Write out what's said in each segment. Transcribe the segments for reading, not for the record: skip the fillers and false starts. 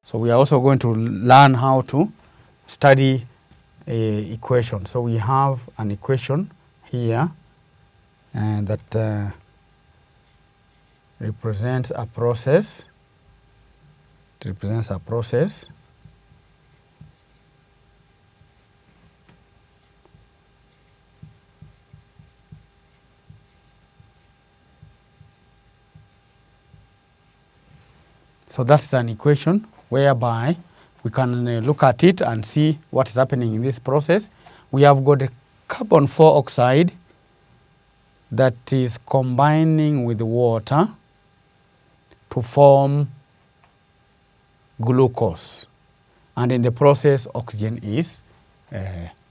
So we are also going to learn how to study equation. So we have an equation here that represents a process. It represents a process. So that's an equation whereby we can look at it and see what is happening in this process. We have got a carbon 4 oxide that is combining with water to form glucose. And in the process, oxygen is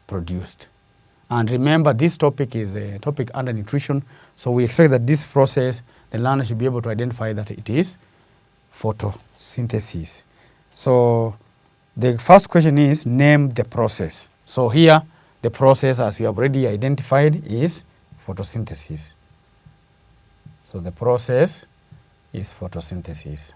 produced. And remember, this topic is a topic under nutrition, so we expect that this process, the learner should be able to identify that it is photosynthesis. So the first question is, name the process. So here, the process, as we have already identified, is photosynthesis. So the process is photosynthesis.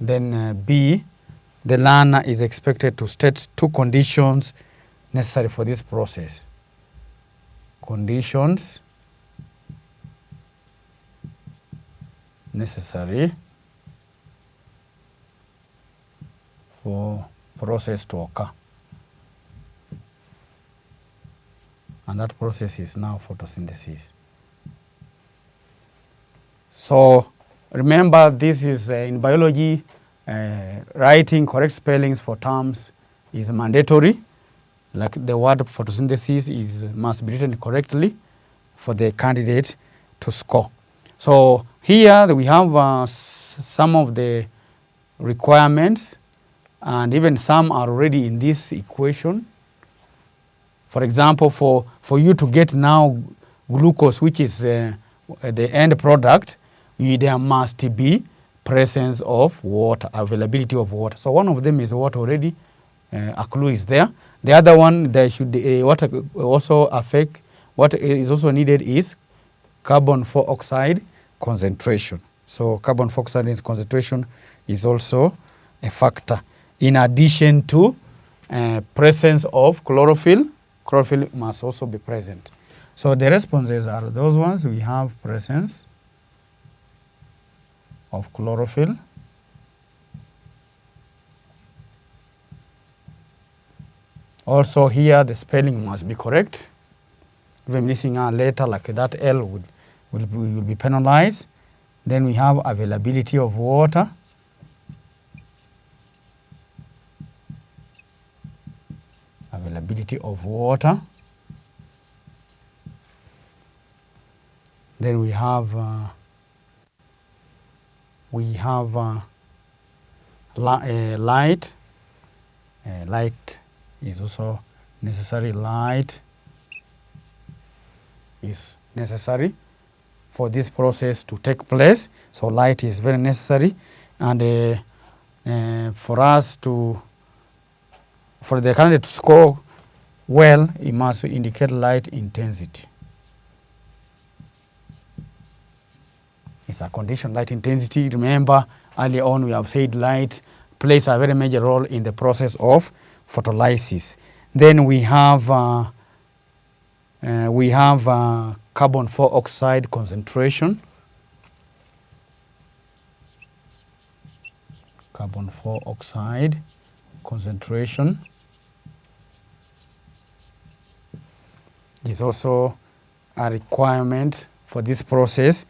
Then B, the learner is expected to state 2 conditions necessary for this process. Conditions necessary for process to occur. And that process is now photosynthesis. So remember, this is in biology, writing correct spellings for terms is mandatory. Like the word photosynthesis must be written correctly for the candidate to score. So here we have some of the requirements, and even some are already in this equation. For example, for you to get now glucose, which is the end product, there must be presence of water, availability of water. So one of them is water already, a clue is there. The other one, there should water also affect, what is also needed is carbon 4 oxide concentration. So carbon 4 oxide concentration is also a factor. In addition to presence of chlorophyll, chlorophyll must also be present. So the responses are those ones. We have presence of chlorophyll, also here the spelling must be correct. If I'm missing a letter like that, L will be penalized. Then we have availability of water. Availability of water. Then we have light. Light is also necessary. Light is necessary for this process to take place. So light is very necessary, and for the candidate to score well, it must indicate light intensity. It's a condition, light intensity. Remember, earlier on we have said light plays a very major role in the process of photolysis. Then we have carbon 4 oxide concentration. Carbon 4 oxide concentration is also a requirement for this process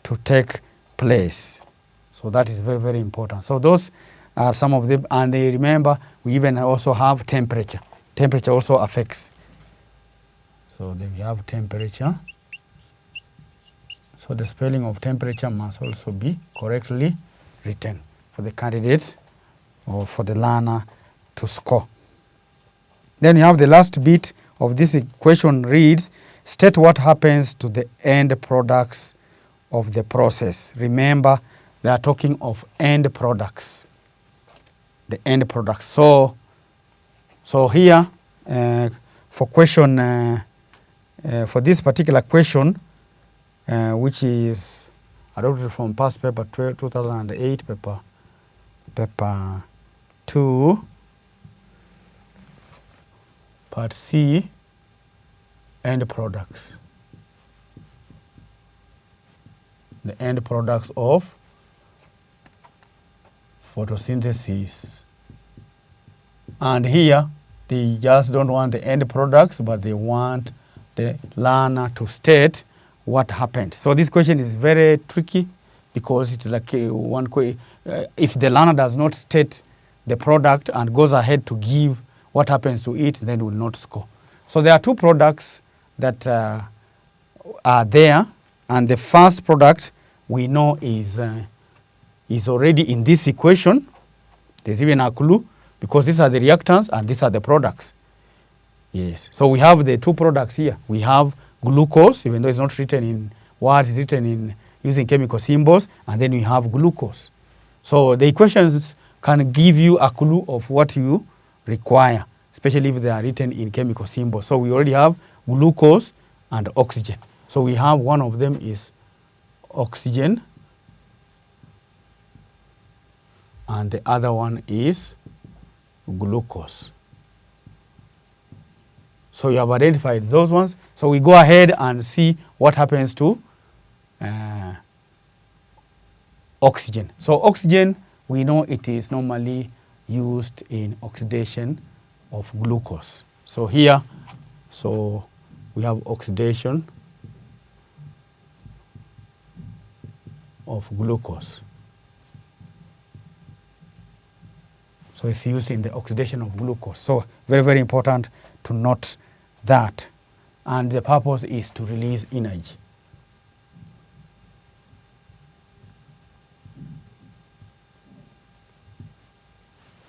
to take place. So that is very, very important. So those are some of them. And remember, we even also have temperature. Temperature also affects. So then we have temperature. So the spelling of temperature must also be correctly written for the candidate or for the learner to score. Then you have the last bit of this equation reads, state what happens to the end products of the process. Remember, they are talking of end products. The end products. So here, for question for this particular question, which is adopted from past paper 2008, paper 2, part C, end products. The end products of photosynthesis. And here, they just don't want the end products, but they want the learner to state what happened. So this question is very tricky because it's like if the learner does not state the product and goes ahead to give what happens to it, then will not score. So there are two products that are there, and the first product we know is already in this equation. There's even a clue because these are the reactants and these are the products. Yes. So we have the two products here. We have glucose, even though it's not written in words, it's written in using chemical symbols, and then we have glucose. So the equations can give you a clue of what you require, especially if they are written in chemical symbols. So we already have glucose and oxygen. So we have one of them is oxygen, and the other one is glucose. So you have identified those ones. So we go ahead and see what happens to oxygen. So oxygen, we know it is normally used in oxidation of glucose. So here, so we have oxidation of glucose. So it's used in the oxidation of glucose. So very, very important to note that. And the purpose is to release energy.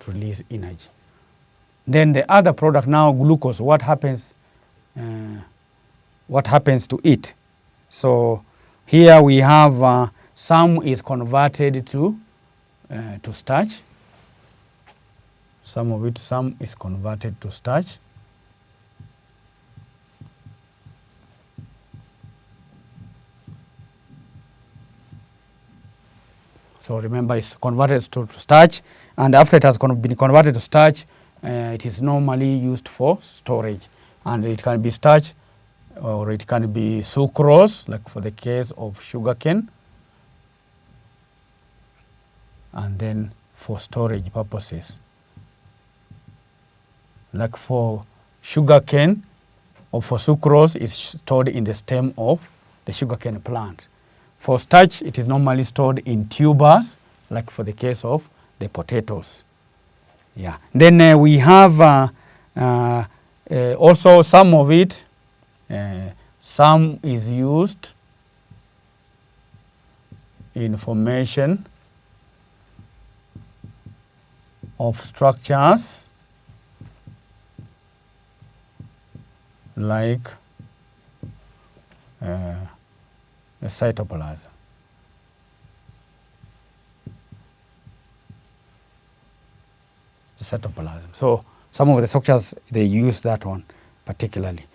To release energy. Then the other product now, glucose, what happens to it? So here we have some is converted to starch. Some is converted to starch. So remember, it's converted to starch, and after it has been converted to starch, it is normally used for storage. And it can be starch, or it can be sucrose, like for the case of sugarcane, and then for storage purposes. Like for sugarcane or for sucrose, it's stored in the stem of the sugarcane plant. For starch, it is normally stored in tubers, like for the case of the potatoes. Yeah. Then we have also some of it, some is used in formation of structures like the cytoplasm. The cytoplasm. So some of the structures, they use that one particularly.